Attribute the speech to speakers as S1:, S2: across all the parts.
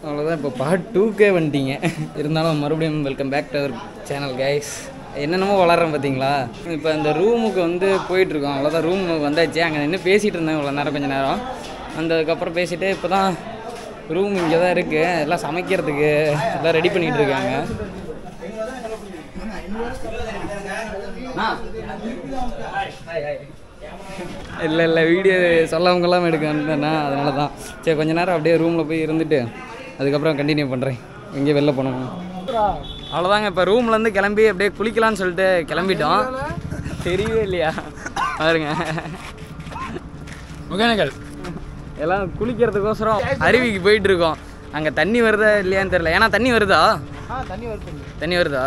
S1: அவ்வளோதான். இப்போ பார்ட் 2க்கே வந்துட்டீங்க. இருந்தாலும் மறுபடியும் welcome back to our channel guys. என்னென்னமோ வளர்றேன் பார்த்தீங்களா. இப்போ இந்த ரூமுக்கு வந்து போயிட்டுருக்கோம். அவ்வளோதான், ரூம் வந்தாச்சு. அங்கே நின்று பேசிகிட்டு இருந்தேன் இவ்வளோ நேரம், கொஞ்சம் நேரம். வந்ததுக்கப்புறம் பேசிவிட்டு இப்போ தான் ரூம் இங்கே தான் இருக்குது. எல்லாம் சமைக்கிறதுக்கு எல்லாம் ரெடி பண்ணிகிட்டு இருக்காங்க. இல்லை வீடியோ சொல்லவங்கெல்லாம் எடுக்க வந்தேன்னா அதனால தான். சரி, கொஞ்சம் நேரம் அப்படியே ரூமில் போய் இருந்துட்டு அதுக்கப்புறம் கண்டினியூ பண்ணுறேன். எங்கேயும் வெளில போனோம். அவ்வளோதாங்க. இப்போ ரூம்லேருந்து கிளம்பி அப்படியே குளிக்கலான்னு சொல்லிட்டு கிளம்பிட்டோம். தெரியவே இல்லையா பாருங்க, ஒகேனக்கல் எல்லாம் குளிக்கிறதுக்கோசரம் அருவிக்கு போயிட்டுருக்கோம். அங்கே தண்ணி வருதா இல்லையான்னு தெரில. ஏன்னா தண்ணி வருதா? தண்ணி வருதா?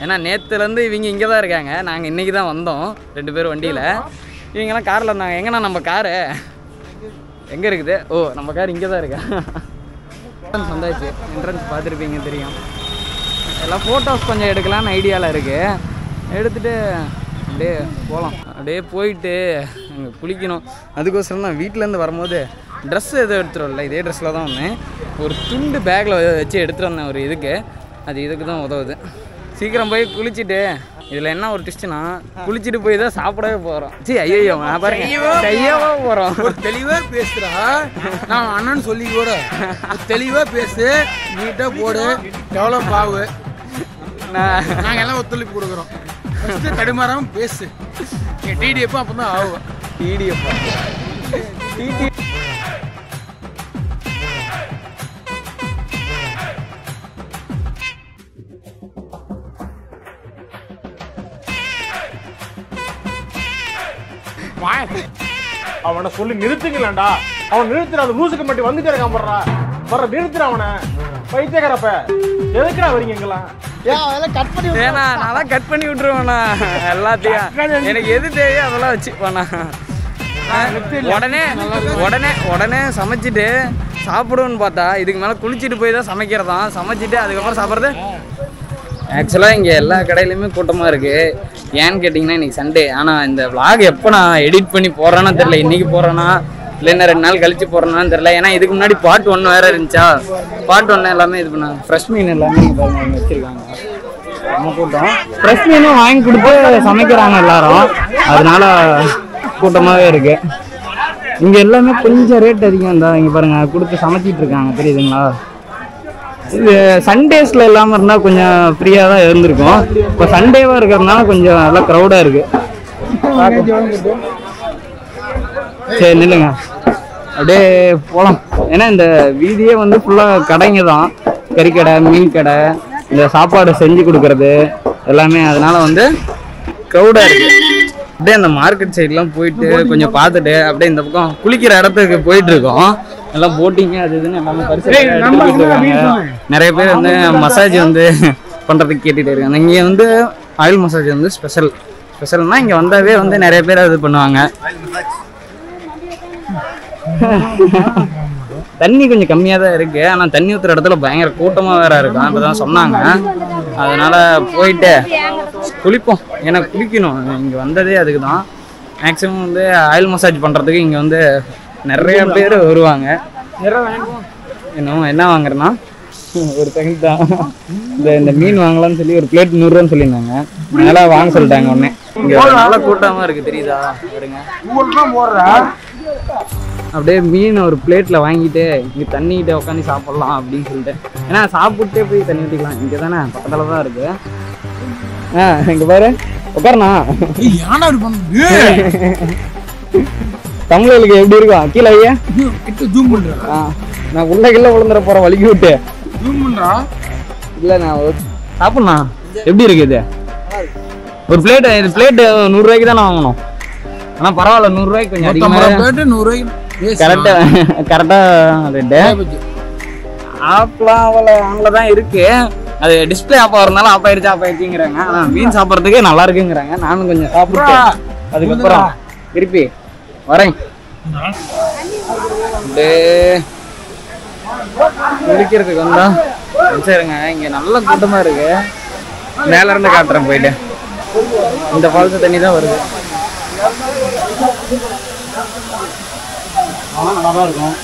S1: ஏன்னா நேற்றுலேருந்து இவங்க இங்கே தான் இருக்காங்க. நாங்கள் இன்றைக்கி தான் வந்தோம் 2 பேரும் வண்டியில். இவங்கெல்லாம் காரில் இருந்தாங்க. எங்கன்னா நம்ம காரு எங்கே இருக்குது? ஓ, நம்ம கார் இங்கே தான் இருக்கா. வந்தாச்சு. என்ட்ரன்ஸ் பார்த்துருப்பீங்க, தெரியும். எல்லாம் ஃபோட்டோஸ் கொஞ்சம் எடுக்கலான்னு ஐடியாவில் இருக்குது. எடுத்துகிட்டு அப்படியே போகலாம். அப்படியே போயிட்டு அங்கே குளிக்கணும். அதுக்கோசரம் தான் வீட்டிலேருந்து வரும்போது ட்ரெஸ் எதுவும் எடுத்துகிட்டு இதே ட்ரெஸ்ஸில் தான் வந்தேன். ஒரு துண்டு பேக்கில் வச்சு எடுத்துகிட்டு வந்தேன் ஒரு இதுக்கு. அது இதுக்கு தான் உதவுது. சீக்கிரம் போய் குளிச்சுட்டு, இதில் என்ன ஒரு டிஸ்ட்னா, குளிச்சுட்டு போய் தான் சாப்பிடவே போகிறோம். சரி, ஐயோ பாருங்க, செய்யவா போகிறோம்.
S2: ஒரு தெளிவாக பேசுகிறா. நான் அண்ணன்னு சொல்லி கூட தெளிவாக பேசு, நீட்டாக போடு, எவ்வளோ பாவு, நாங்கள் எல்லாம் ஒத்துழைப்பு கொடுக்குறோம். ஃபஸ்ட்டு தடுமாறாமல் பேசு. டிடிஎஃப் அப்போ தான் ஆகும்.
S1: டிடிஎஃப்
S3: அவனை சொல்லி நிறுத்துங்களேன்டா. அவன் நிறுத்துற, அந்த லூசுக்கு மட்டும் வந்துட்டே இருக்கான். வர்ற நிறுத்துற அவனை. பைத்தியக்காரப்ப எதுக்குடா வரீங்க எங்கெல்லாம்?
S1: ஏன்னா நான் கட் பண்ணி விட்டுருவேண்ணா எல்லாத்தையும். எனக்கு எது தேவையோ அதெல்லாம் வச்சுப்பேண்ணா. உடனே சமைச்சிட்டு சாப்பிடுவோன்னு பார்த்தா இதுக்கு மேலே குளிச்சுட்டு போய் தான் சமைக்கிறதான். சமைச்சிட்டு அதுக்கப்புறம் சாப்பிட்றது. ஆக்சுவலாக இங்கே எல்லா கடையிலையுமே கூட்டமாக இருக்குது. ஏன்னு கேட்டிங்கன்னா இன்றைக்கி சண்டே. ஆனால் இந்த விளாக் எப்போ நான் எடிட் பண்ணி போடுறேன்னா தெரில. இன்றைக்கி போடுறேன்னா இல்லைன்னா 2 நாள் கழிச்சு போடுறேன்னான்னு தெரில. ஏன்னா இதுக்கு முன்னாடி பார்ட் 1 வேறு இருந்துச்சா. பார்ட் 1 எல்லாமே இது பண்ணாங்க. ஃப்ரெஷ் மீன் எல்லாமே வச்சுருக்காங்க. நம்ம கூட்டம் ஃப்ரெஷ் மீனும் வாங்கி கொடுத்து சமைக்கிறாங்க எல்லாரும். அதனால கூட்டமாகவே இருக்குது. இங்கே எல்லாமே கொஞ்சம் ரேட் அதிகம் தான். இங்கே பாருங்கள், கொடுத்து சமைச்சிட்டு இருக்காங்க, தெரியுதுங்களா. இது சண்டேஸில் இல்லாமல் இருந்தால் கொஞ்சம் ஃப்ரீயாக தான் இருந்திருக்கும். இப்போ சண்டேவாக இருக்கிறதுனால கொஞ்சம் நல்லா க்ரௌடாக இருக்குது. சரி, நில்லுங்க, அப்படியே போகலாம். ஏன்னா இந்த வீதியே வந்து ஃபுல்லாக கடைங்க தான். கறிக்கடை, மீன் கடை, இந்த சாப்பாடு செஞ்சு கொடுக்குறது எல்லாமே. அதனால வந்து க்ரௌடாக இருக்குது. அப்படியே அந்த மார்க்கெட் சைட்லாம் போயிட்டு கொஞ்சம் பார்த்துட்டு அப்படியே இந்த பக்கம் குளிக்கிற இடத்துக்கு போயிட்டுருக்கோம். எல்லாம் போட்டிங்க அது இதுன்னு எல்லாமே பரிசு. நிறைய பேர் வந்து மசாஜ் வந்து பண்ணுறதுக்கு கேட்டுகிட்டே இருக்காங்க. இங்கே வந்து ஆயில் மசாஜ் வந்து ஸ்பெஷல்னால் இங்கே வந்தாவே வந்து நிறைய பேர் அது பண்ணுவாங்க. தண்ணி கொஞ்சம் கம்மியாக தான் இருக்குது. ஆனால் தண்ணி ஊற்றுற இடத்துல பயங்கர கூட்டமாக வேறு இருக்கும். இப்போ தான் சொன்னாங்க. அதனால் போயிட்டு குளிப்போம். ஏன்னா குளிக்கணும். இங்கே வந்ததே அதுக்கு தான். மேக்ஸிமம் வந்து ஆயில் மசாஜ் பண்ணுறதுக்கு இங்கே வந்து நிறைய பேர் வருவாங்க. என்ன வாங்குறேன்னா ஒரு செகண்ட் தான். இந்த மீன் வாங்கலாம்னு சொல்லி ஒரு பிளேட் 100 ரூபான்னு சொல்லியிருந்தாங்க. அதனால வாங்க சொல்லிட்டாங்க உடனே. இங்கே நல்ல கூட்டமாக இருக்குது, தெரியுதா பாருங்க. அப்படியே மீன் ஒரு பிளேட்டில் வாங்கிட்டு இங்கே தண்ணிக்கிட்ட உட்காந்து சாப்பிட்லாம் அப்படின்னு சொல்லிட்டு. ஏன்னா சாப்பிட்டே போய் தண்ணி ஊற்றிக்கலாம். இங்கே தானே பக்கத்தில் தான் இருக்குது. இங்கே பாரு, உட்காரணா தமிழுக்கு எப்படி இருக்கும் கீழே ஐயா. நான் உள்ள கீழே விழுந்துட போகிறேன் வலிக்கி விட்டு. இல்லை நான் சாப்பிட்ணா. எப்படி இருக்கு இது? ஒரு பிளேட்டு 100 ரூபாய்க்கு தான் நான் வாங்கணும். ஆனால் பரவாயில்ல, 100 ரூபாய்க்கு கொஞ்சம் அதிகமாக. கரெக்டாக ரேட்டு. ஆப்லாம் ஆனில் தான் இருக்குது. அது டிஸ்பிளே ஆஃப் ஆகிறதுனால ஆஃப் ஆயிடுச்சுங்கிறாங்க. ஆனால் மீன் சாப்பிட்றதுக்கு நல்லா இருக்குங்கிறாங்க. நானும் கொஞ்சம் சாப்பிட்டேன். அதுக்கப்புறம் திருப்பி வரேன். குளிக்கிறதுக்கு வந்தா சரிங்க. இங்கே நல்ல கூட்டமாக இருக்கு. மேலே இருந்து காட்டுறேன் போயிட்டு. இந்த ஃபால்ஸ் தண்ணி தான் வருது. நல்லா தான் இருக்கும்.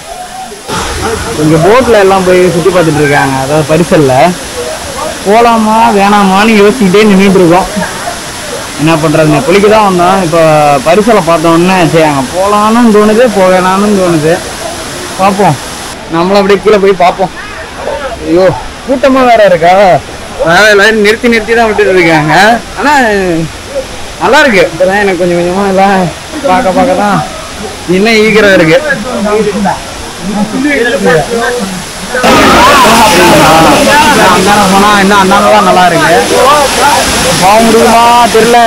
S1: இங்கே போட்டில் எல்லாம் போய் சுற்றி பார்த்துட்டு இருக்காங்க. அதாவது பரிசல்ல போகலாமா வேணாமான்னு யோசிக்கிட்டே நின்றுட்டு இருக்கோம். என்ன பண்ணுறதுங்க, குளிக்க தான் வந்தோம். இப்போ பரிசலை பார்த்தோன்னே சரி அங்கே போகலான்னு தோணுது, போவேணான்னு தோணுது. பார்ப்போம், நம்மளும் அப்படியே கீழே போய் பார்ப்போம். ஐயோ கூட்டமாக வேற இருக்கா, எல்லாரும் நிறுத்தி தான் விட்டுட்டு இருக்காங்க. ஆனால் நல்லா இருக்கு. இப்போதான் எனக்கு கொஞ்சம் கொஞ்சமாக எல்லாம் பார்க்க தான் இன்னும் ஈக்கிறதா இருக்கு. அண்ணாரம் போனா இன்னும் அண்ணாதான் நல்லா இருக்கு. போக முடியுமா தெரியல.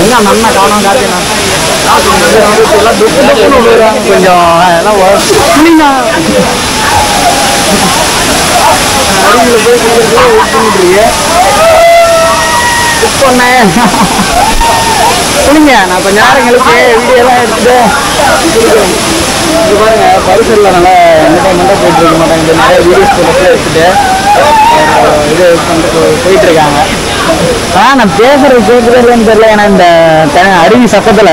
S1: எங்க அந்த அண்ணா காணும் காத்தினா கொஞ்சம் எல்லாம் குளிங்க. நான் கொஞ்ச நேரம் கழிச்சு வீடியோலாம் எடுத்துட்டு இது பாருங்க பரிசலில் நல்லா என்டர்டைன்மெண்ட்டாக போயிட்டு இருக்க மாட்டாங்க. இந்த நிறைய வீடியோஸ் போட்டு எடுத்துட்டு இது பண்ணிட்டு போயிட்டு இருக்காங்க. நான் பேசுறது கேட்குறது இல்லைன்னு தெரியல. ஏன்னா இந்த அருவி சத்தத்தில்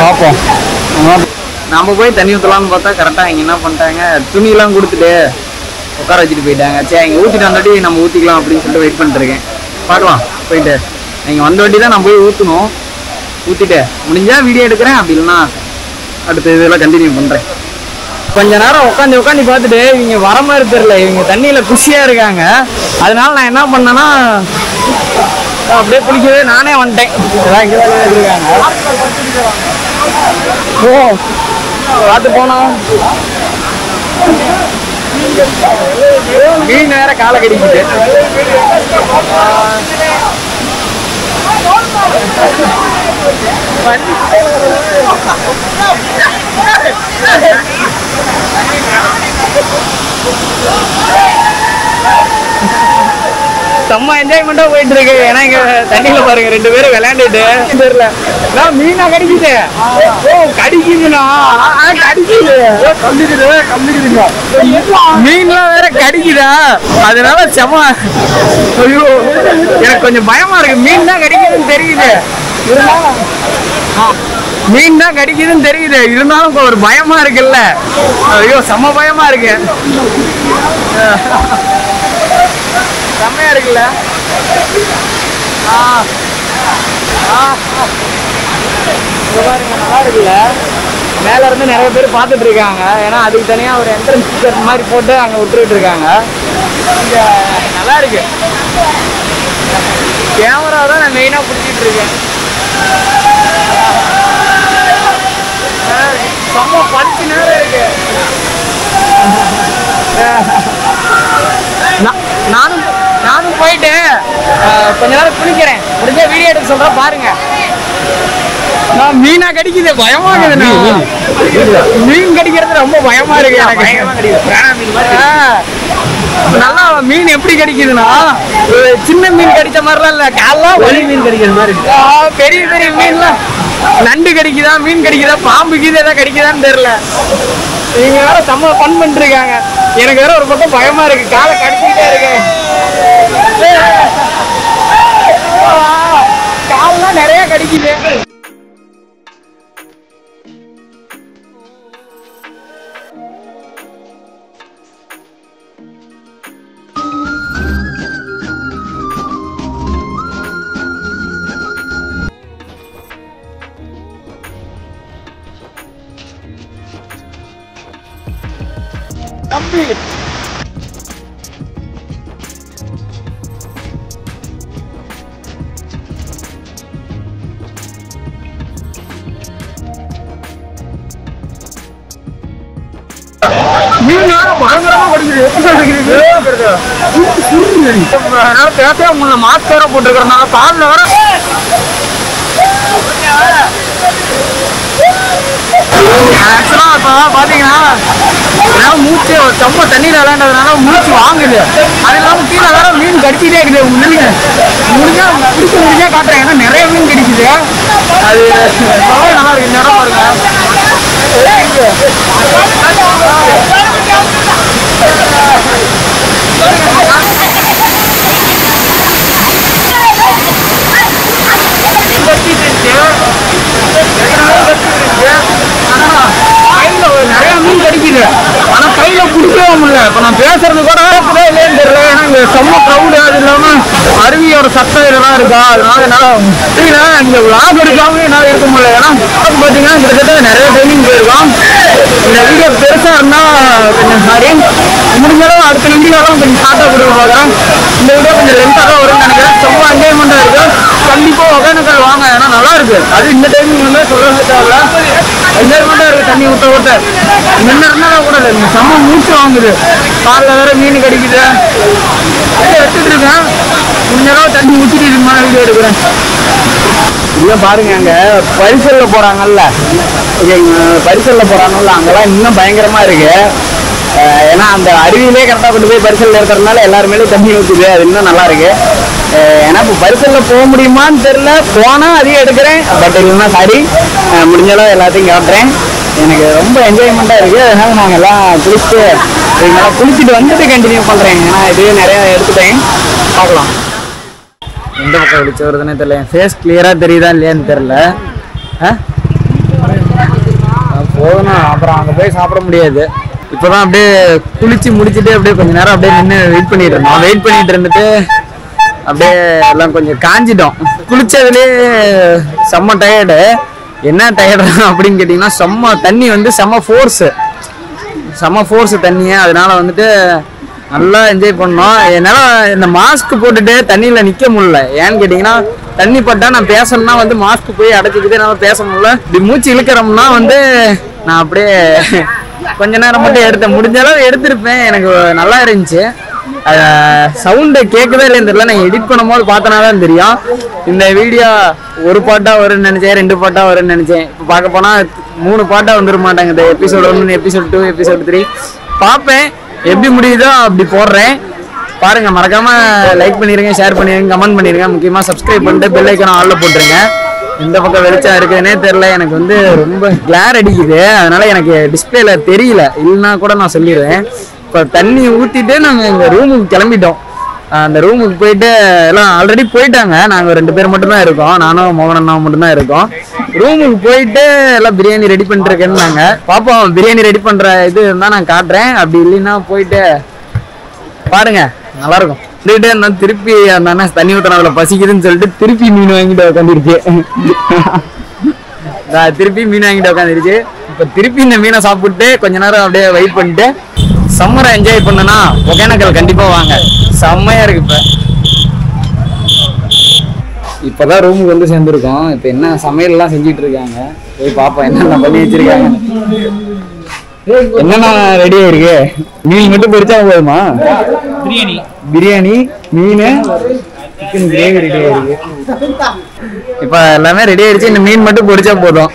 S1: பார்ப்போம். நம்ம போய் தண்ணி ஊற்றலாம்னு பார்த்தா கரெக்டாக இங்கே என்ன பண்ணிட்டாங்க, துணியெல்லாம் கொடுத்துட்டு உட்கார வச்சுட்டு போயிட்டாங்க. சரி இங்கே ஊற்றிட்டு வந்தாட்டி நம்ம ஊற்றிக்கலாம் அப்படின்னு சொல்லிட்டு வெயிட் பண்ணிட்டுருக்கேன். பார்க்கலாம் போயிட்டு. நீங்கள் வந்த வண்டி தான் நான் போய் ஊற்றணும். ஊற்றிட்டு முடிஞ்சால் வீடியோ எடுக்கிறேன், அப்படி இல்லைன்னா அடுத்த இதெல்லாம் கண்டினியூ பண்ணுறேன். கொஞ்ச நேரம் உட்காந்து பார்த்துட்டு இவங்க வர மாதிரி தெரியல. இவங்க தண்ணியில் குஷியாக இருக்காங்க. அதனால நான் என்ன பண்ணேன்னா அப்படியே குளிக்கவே நானே வந்துட்டேன். இதான் இங்கே தான் இருக்காங்க. ஓ பார்த்து போனோம். மீன் வேற காலை கடிக்குது. செம்ம என்ஜாய்மெண்டா போயிட்டு இருக்கு. ஏன்னா இங்க தண்ணியில பாருங்க ரெண்டு பேரும் விளையாண்டுட்டு தெரியல. நான் மீனா கடிக்குது. ஓ கடிக்குதுண்ணா, கடிக்குது மீன்லாம் வேற கடிக்குதா, அதனால செம்ம. ஐயோ எனக்கு கொஞ்சம் பயமா இருக்கு. மீன் தான் கடிக்குதுன்னு தெரியுது, மீன் தான் கடிக்குதுன்னு தெரியுது, இருந்தாலும் ஒரு பயமா இருக்குல்ல. ஐயோ செம்ம பயமா இருக்கு. செம்மையா இருக்குல்ல. பாருங்க நல்லா இருக்குல்ல. மேல இருந்து நிறைய பேர் பார்த்துட்டு இருக்காங்க. ஏன்னா அதுக்கு தனியா ஒரு என்ட்ரன்ஸ் டிக்கெட் மாதிரி போட்டு அங்க விட்டுட்டு இருக்காங்க. இங்க நல்லா இருக்கு. கேமரா தான் நான் மெயினா பிடிச்சிட்டு இருக்கேன். செம்ம பஞ்சு நேரம் இருக்கு. நானும் போயிட்டு கொஞ்ச நேரம் குளிக்கிறேன். முடிஞ்ச வீடியோ எடுக்க சொல்றேன் பாருங்க. நான் மீனா கடிக்குது, பயமா இருக்குது. மீன் கடிக்கிறது ரொம்ப பயமா இருக்கு எனக்கு. நல்லா மீன் எப்படி கடிக்குதுன்னா சின்ன மீன் கடிச்ச மாதிரிலாம் இல்ல, காலாம் வலி மீன் கடிக்கிற மாதிரி. பெரிய பெரிய மீன்லாம் நண்டு கடிக்குதா, மீன் கடிக்குதா, பாம்பு கீது ஏதாவது கடிக்குதான்னு தெரியல. இவங்க வேற செம்ம ஃபன் பண்ணிட்டு இருக்காங்க. எனக்கு வேற ஒரு பக்கம் பயமா இருக்கு, காலை கடிச்சுக்கிட்டே இருக்கேன். கால்லாம் நிறைய கடிக்குது. தம்பி மீன் பயங்கரமா படிக்குது. பேசவே முடியல, மாஸ்க் வேற போட்டுருக்கிறதுனால காலில் வேற ஆக்சுவலா இப்போ பாத்தீங்கன்னா மூச்சு செம்ம தண்ணியில் விளையாண்டதுனால மூச்சு வாங்குது. அது இல்லாமல் கீழே வேற மீன் கடிச்சிட்டே இருக்குது. முடிஞ்சா பிடிச்சி முடிஞ்சா காட்டுறேன். ஏன்னா நிறைய மீன் கடிக்குது. அது நல்லா இருக்கு. இந்த இடம் பாருங்க. நிறைய மீன் கடிக்குது.
S2: பிடிக்கவே முடியல. இப்போ நான் பேசுறது கூட இல்லைன்னு தெரியல. ஏன்னா இங்கே செம்ம க்ரௌடு, அது இல்லாமல் அருவியோட சத்தம் இதெல்லாம் இருக்கா, அதனால என்னால் புரியல. இங்கே விளாக் எடுக்காம என்னால் இருக்க முடியல. ஏன்னா பார்த்தீங்கன்னா கிட்டத்தட்ட நிறைய ட்ரைனிங் போயிருக்கோம். இந்த வீடியோ பெருசாக இருந்தால் கொஞ்சம் சாரி, முடிஞ்சாலும் அடுத்த வீடியோலாம் கொஞ்சம் ஷார்ட்டாக கொடுக்க பார்க்குறேன். இந்த வீடியோ கொஞ்சம் லென்த்தாக தான் வரும்னு நினைக்கிறேன். ரொம்ப என்ஜாய்மெண்ட்டாக இருக்குது. கண்டிப்பாக ஒகேனக்கல் வாங்க, ஏன்னா நல்லா இருக்குது. அது இந்த டைமிங் வந்து சொல்லவே தேவையில்ல, என்ஜாய்மெண்ட்டாக இருக்குது. தண்ணி ஊற்ற ஊற்ற என்ன இருந்தாலும் கூட இல்லை, செம்ம மூச்சு வாங்குது. காலில் வேற மீன் கிடைக்குது. எடுத்துட்டு இருக்கேன். கொஞ்சம் தண்ணி ஊற்றிட்டு இருக்குமா வீடியோ எடுக்கிறேன். இல்லை பாருங்க, அங்கே பரிசலில் போகிறாங்கல்ல, பரிசலில் போகிறாங்கல்ல, அங்கெல்லாம் இன்னும் பயங்கரமாக இருக்கு. ஏன்னா அந்த அருவியிலே கரெக்டாக கொண்டு போய் பரிசலில் இருக்கிறதுனால எல்லாருமேலே தண்ணி ஊற்றுது. அது இன்னும் நல்லா இருக்கு. ஏன்னா இப்போ பரிசலில் போக முடியுமான்னு தெரியல. போனால் அதையும் எடுக்கிறேன், பட் இல்லைன்னா சாரி, முடிஞ்சாலும் எல்லாத்தையும் காட்டுறேன். எனக்கு ரொம்ப என்ஜாய்மெண்ட்டாக இருக்குது. அதனால் நாங்கள் எல்லாம் குளிச்சுட்டு வந்துட்டு கண்டினியூ பண்ணுறேன். ஏன்னா இதுவே நிறையா எடுத்துட்டேன். பார்க்கலாம் எந்த பக்கம் விழிச்சு வருதுன்னே தெரியல. என் ஃபேஸ் கிளியராக தெரியுதா இல்லையான்னு தெரில. போகணும், அப்புறம் அங்கே போய் சாப்பிட முடியாது. இப்போ தான் அப்படியே குளிச்சு முடிச்சுட்டு அப்படியே கொஞ்சம் நேரம் அப்படியே நின்று வெயிட் பண்ணிட்டு இருந்தோம். வெயிட் பண்ணிட்டு இருந்துட்டு அப்படியே எல்லாம் கொஞ்சம் காஞ்சிட்டோம். குளிச்சதுலேயே செம்ம டயர்டு. என்ன டயர்டு அப்படின்னு கேட்டிங்கன்னா, தண்ணி வந்து செம்ம ஃபோர்ஸு தண்ணியை. அதனால வந்துட்டு நல்லா என்ஜாய் பண்ணோம். என்னால் இந்த மாஸ்க் போட்டுட்டு தண்ணியில் நிற்க முடியல. ஏன்னு கேட்டிங்கன்னா, தண்ணி பட்டா நான் பேசணும்னா வந்து மாஸ்க் போய் அடைச்சிக்கிட்டு என்னால் பேச முடியல. இப்படி மூச்சு இழுக்கிறோம்னா வந்து நான் அப்படியே கொஞ்ச நேரம் மட்டும் எடுத்தேன். முடிஞ்ச அளவு எடுத்திருப்பேன். எனக்கு நல்லா இருந்துச்சு. சவுண்டை கேட்கவே இல்லைன்னு தெரியல. நான் எடிட் பண்ணும் போது பார்த்தனா தான் தெரியும். இந்த வீடியோ ஒரு பாட்டாக வரும்னு நினச்சேன், 2 பாட்டாக வரும்னு நினச்சேன். இப்போ பார்க்க போனால் 3 பாட்டாக வந்துட மாட்டாங்க. இந்த எபிசோட் 1, எபிசோட் 2, எபிசோட் 3 பார்ப்பேன். எப்படி முடியுதோ அப்படி போடுறேன். பாருங்க, மறக்காம லைக் பண்ணிருங்க, ஷேர் பண்ணிருங்க, கமெண்ட் பண்ணிருங்க. முக்கியமாக சப்ஸ்கிரைப் பண்ணிட்டு பெல் ஐக்கான ஆல்ல போட்டுருங்க. எந்த பக்கம் வெளிச்சம் இருக்குதுன்னே தெரில. எனக்கு வந்து ரொம்ப கிளார் அடிக்குது. அதனால எனக்கு டிஸ்பிளேல தெரியல. இல்லைன்னா கூட நான் சொல்லிடுவேன். இப்போ தண்ணி ஊற்றிட்டு நாங்கள் எங்கள் ரூமுக்கு கிளம்பிட்டோம். அந்த ரூமுக்கு போயிட்டு எல்லாம் ஆல்ரெடி போயிட்டாங்க. நாங்கள் 2 பேர் மட்டும்தான் இருக்கோம். நானும் மோகன் அண்ணா மட்டும்தான் இருக்கோம். ரூமுக்கு போயிட்டு எல்லாம் பிரியாணி ரெடி பண்ணிருக்கேன்னு நாங்கள் பார்ப்போம். பிரியாணி ரெடி பண்ணுற இது இருந்தால் நான் காட்டுறேன். அப்படி இல்லைன்னா போயிட்டு பாருங்க, நல்லாயிருக்கும். சொல்லிட்டு இருந்தால் திருப்பி அந்த அண்ணன் தண்ணி ஊற்றினாவில பசிக்குதுன்னு சொல்லிட்டு திருப்பி மீன் வாங்கிட்டு உட்காந்துருச்சு. திருப்பி மீன் வாங்கிட்டு உட்காந்துருச்சு. இப்போ திருப்பி இந்த மீனை சாப்பிட்டு கொஞ்ச நேரம் அப்படியே வெயிட் பண்ணிட்டு சம்மரை என்ஜாய் பண்ணனா ஒகேனக்கல் கண்டிப்பாக வாங்க. செம்மையாக இருக்கு. இப்போதான் ரூமுக்கு வந்து சேர்ந்துருக்கோம். இப்போ என்ன சமையல்லாம் செஞ்சுட்டு இருக்காங்க, போய் பார்ப்போம் என்னென்ன பண்ணி வச்சிருக்காங்க. என்னென்ன ரெடி ஆயிருக்கு? மீன் மட்டும் பொரிச்சா போதுமா? பிரியாணி, மீன், சிக்கன் கிரேவி ரெடி ஆயிருக்கு. இப்போ எல்லாமே ரெடி ஆயிடுச்சு. இந்த மீன் மட்டும் பொரிச்சா போதும்.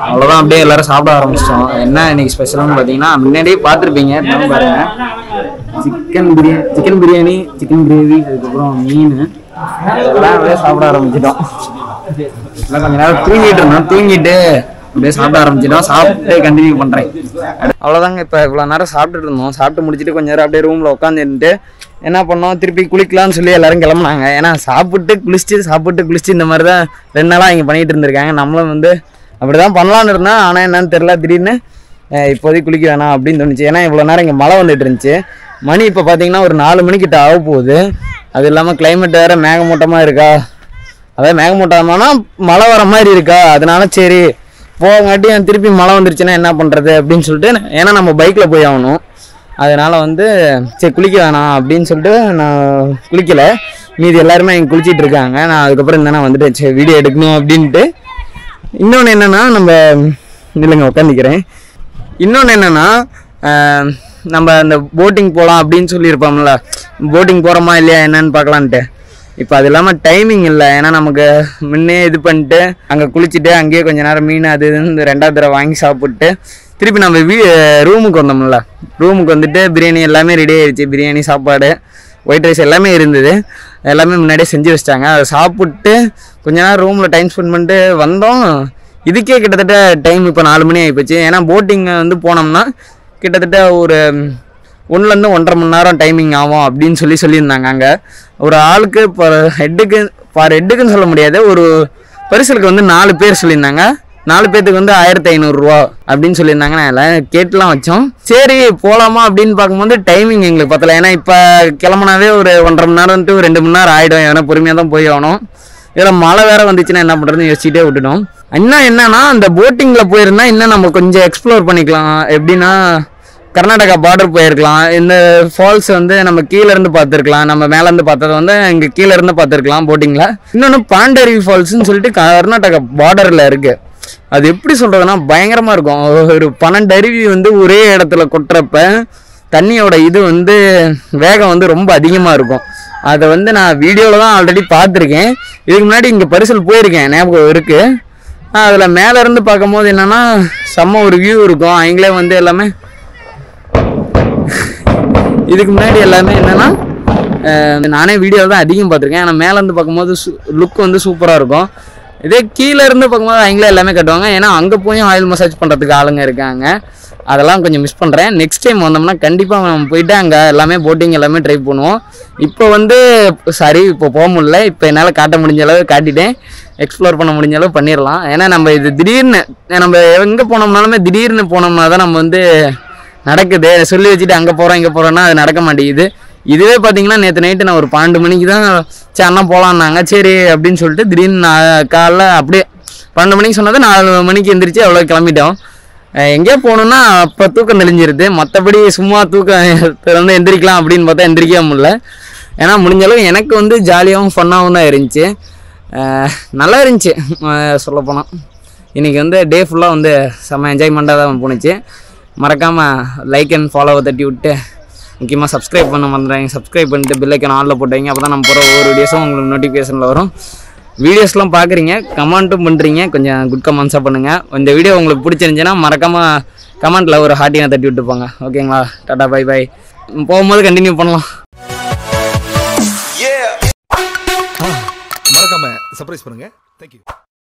S2: அவ்வளோதான். அப்படியே எல்லாரும் சாப்பிட ஆரம்பிச்சிட்டோம். என்ன இன்னைக்கு ஸ்பெஷல்னு பார்த்தீங்கன்னா, முன்னாடியே பார்த்துருப்பீங்க பாருங்க. சிக்கன் பிரியாணி, சிக்கன் கிரேவி, அதுக்கப்புறம் மீன் எல்லாம் அப்படியே சாப்பிட ஆரம்பிச்சிட்டோம். எல்லாம் கொஞ்ச நேரம் தூங்கிட்டு இருந்தோம். தூங்கிட்டு அப்படியே சாப்பிட ஆரம்பிச்சிட்டோம். சாப்பிட்டு கண்டினியூ பண்ணுறேன். அவ்வளோதாங்க. இப்போ இவ்வளோ நேரம் சாப்பிட்டுட்டு இருந்தோம். சாப்பிட்டு முடிச்சுட்டு கொஞ்ச நேரம் அப்படியே ரூமில் உட்காந்துட்டு என்ன பண்ணோம், திருப்பி குளிக்கலாம்னு சொல்லி எல்லாரும் கிளம்புனாங்க. ஏன்னா சாப்பிட்டு குளிச்சுட்டு இந்த மாதிரி தான் 2 நாளாக இங்கே பண்ணிகிட்டு இருந்திருக்காங்க. நம்மளும் வந்து அப்படி தான் பண்ணலான்னு இருந்தேன். ஆனால் என்னன்னு தெரில, திடீர்னு இப்போதைக்கு குளிக்க வேணாம் அப்படின்னு தோணுச்சு. ஏன்னா இவ்வளோ நேரம் இங்கே மழை வந்துட்டு இருந்துச்சு. மணி இப்போ பார்த்தீங்கன்னா ஒரு 4 மணிக்கிட்ட ஆக போகுது. அது இல்லாமல் கிளைமேட் வேறு மேகமூட்டமாக இருக்கா, அதாவது மேகமூட்டமானா மழை வர மாதிரி இருக்கா. அதனால சரி போகாட்டி திருப்பி மழை வந்துருச்சுன்னா என்ன பண்ணுறது அப்படின்னு சொல்லிட்டு, ஏன்னா நம்ம பைக்கில் போய் ஆகணும். அதனால் வந்து சரி குளிக்க வேணாம் அப்படின்னு சொல்லிட்டு நான் குளிக்கலை. மீதி எல்லாருமே இங்கே குளிச்சிட்டு இருக்காங்க. நான் அதுக்கப்புறம் இந்த நான் வந்துட்டு சரி வீடியோ எடுக்கணும் அப்படின்ட்டு. இன்னொன்று என்னென்னா, நம்ம இல்லைங்க உட்காந்துக்கிறேன். இன்னொன்று என்னென்னா, நம்ம அந்த போட்டிங் போகலாம் அப்படின்னு சொல்லியிருப்போம்ல, போட்டிங் போகிறோமா இல்லையா என்னன்னு பார்க்கலான்ட்டு. இப்போ அது இல்லாமல் டைமிங் இல்லை. ஏன்னா நமக்கு முன்னே இது பண்ணிட்டு அங்கே குளிச்சுட்டு அங்கேயே கொஞ்சம் நேரம் மீன் அது இதுன்னு 2வது தடவை வாங்கி சாப்பிட்டு திருப்பி நம்ம ரூமுக்கு வந்தோம்ல. ரூமுக்கு வந்துட்டு பிரியாணி எல்லாமே ரெடி ஆயிடுச்சு. பிரியாணி, சாப்பாடு, ஒயிட் ரைஸ் எல்லாமே இருந்தது. எல்லாமே முன்னாடியே செஞ்சு வச்சிட்டாங்க. அதை சாப்பிட்டு கொஞ்ச நேரம் ரூமில் டைம் ஸ்பெண்ட் பண்ணிட்டு வந்தோம். இதுக்கே கிட்டத்தட்ட டைம் இப்போ 4 மணி ஆகிப்போச்சு. ஏன்னா போட்டிங்கை வந்து போனோம்னா கிட்டத்தட்ட ஒரு 1லேருந்து 1.5 மணி நேரம் டைமிங் ஆகும் அப்படின்னு சொல்லியிருந்தாங்க. அங்கே ஒரு ஆளுக்கு பர் ஹெட்டுக்குன்னு சொல்ல முடியாது, ஒரு பரிசலுக்கு வந்து 4 பேர் சொல்லியிருந்தாங்க.
S1: 4 பேத்துக்கு வந்து 1500 ரூபா அப்படின்னு சொல்லியிருந்தாங்க. நான் எல்லாம் கேட்டுலாம் வச்சோம். சரி போகலாமா அப்படின்னு பார்க்கும்போது டைமிங் எங்களுக்கு பத்தல. ஏன்னா இப்போ கிளம்புனாவே ஒரு 1.5 மணி நேரம் to 2 மணி நேரம் ஆகிடும். ஏன்னா பொறுமையாக தான் போய் ஆகணும். இதில் மழை வேற வந்துச்சுன்னா என்ன பண்ணுறதுன்னு யோசிச்சுட்டே விட்டுட்டோம். இன்னும் என்னன்னா அந்த போட்டிங்கில் போயிருந்தா இன்னும் நம்ம கொஞ்சம் எக்ஸ்ப்ளோர் பண்ணிக்கலாம். எப்படின்னா கர்நாடகா பார்டர் போயிருக்கலாம். இந்த ஃபால்ஸ் வந்து நம்ம கீழேருந்து பார்த்துருக்கலாம். நம்ம மேலேருந்து பார்த்ததை வந்து இங்கே கீழேருந்து பார்த்துருக்கலாம் போட்டிங்கில். இன்னொன்று பாண்டருவி ஃபால்ஸ்ன்னு சொல்லிட்டு கர்நாடகா பார்டரில் இருக்குது. அது எப்படி சொல்கிறதுனா பயங்கரமாக இருக்கும். ஒரு 12 அருவி வந்து ஒரே இடத்துல கொட்டுறப்ப தண்ணியோட இது வந்து வேகம் வந்து ரொம்ப அதிகமாக இருக்கும். அதை வந்து நான் வீடியோவில் தான் ஆல்ரெடி பார்த்துருக்கேன். இதுக்கு முன்னாடி இங்கே பரிசல் போயிருக்கேன், ஞாபகம் இருக்குது. அதில் மேலேருந்து பார்க்கும்போது என்னென்னா செம்ம ஒரு வியூ இருக்கும். அவங்களே வந்து எல்லாமே இதுக்கு முன்னாடி எல்லாமே என்னென்னா நானே வீடியோவில் தான் அதிகம் பார்த்துருக்கேன். ஆனால் மேலேருந்து பார்க்கும்போது லுக் வந்து சூப்பராக இருக்கும். இதே கீழேருந்து பார்க்கும்போது அவங்களே எல்லாமே கட்டுவாங்க. ஏன்னா அங்கே போய் ஆயில் மசாஜ் பண்ணுறதுக்கு ஆளுங்க இருக்காங்க. அதெல்லாம் கொஞ்சம் மிஸ் பண்ணுறேன். நெக்ஸ்ட் டைம் வந்தோம்னா கண்டிப்பாக நம்ம போயிட்டு அங்கே எல்லாமே போட்டிங் எல்லாமே ட்ரை பண்ணுவோம். இப்போ வந்து இப்போ போக முடியல. இப்போ என்னால் காட்ட முடிஞ்ச அளவு காட்டிட்டேன். எக்ஸ்ப்ளோர் பண்ண முடிஞ்ச அளவு பண்ணிடலாம். ஏன்னா நம்ம இது திடீர்னு நம்ம எங்கே போனோம்னாலுமே திடீர்னு போனோம்னா தான் நம்ம வந்து நடக்குது. சொல்லி வச்சுட்டு அங்கே போகிறோம் இங்கே போகிறோன்னா அது நடக்க மாட்டேங்குது. இதுவே பார்த்தீங்கன்னா நேற்று நைட்டு நான் ஒரு 12 மணிக்கு தான் சரி அண்ணா போகலான்னாங்க. சரி அப்படின்னு சொல்லிட்டு திடீர்னு நான் காலைல அப்படியே 12 மணிக்கு சொன்னது 4 மணிக்கு எந்திரிச்சு அவ்வளோ கிளம்பிட்டோம். எங்கேயோ போகணுன்னா அப்போ தூக்கம் தெளிஞ்சிருது. மற்றபடி சும்மா தூக்கம் வந்து எந்திரிக்கலாம் அப்படின்னு பார்த்தா எந்திரிக்கவே முடியல. ஏன்னா முடிஞ்சளவு எனக்கு வந்து ஜாலியாகவும் ஃபன்னாகவும் தான் இருந்துச்சு. நல்லா இருந்துச்சு சொல்லப்போனால். இன்றைக்கி வந்து டே ஃபுல்லாக வந்து செம்ம என்ஜாய்மெண்ட்டாக தான் போணுச்சு. மறக்காமல் லைக் அண்ட் ஃபாலோவை தட்டி விட்டு முக்கியமாக சப்ஸ்கிரைப் பண்ண மறந்துடுறாங்க. சப்ஸ்கிரைப் பண்ணிட்டு பெல் ஐக்கான் ஆனில் போட்டுங்க. அப்போ தான் நம்ம போகிற ஒவ்வொரு வீடியோஸும் உங்களுக்கு நோட்டிஃபிகேஷனில் வரும். வீடியோஸ்லாம் பார்க்குறீங்க, கமெண்ட்டும் பண்ணுறீங்க. கொஞ்சம் குட் கமெண்ட்ஸாக பண்ணுங்கள். இந்த வீடியோ உங்களுக்கு பிடிச்சிருந்துச்சின்னா மறக்காமல் கமெண்ட்டில் ஒரு ஹார்ட்டினை தட்டி விட்டு போங்க. ஓகேங்களா? Tata bye bye. போகும்போது கண்டினியூ பண்ணலாம்.
S4: மறக்காம சர்ப்ரைஸ் பண்ணுங்க. தேங்க்யூ.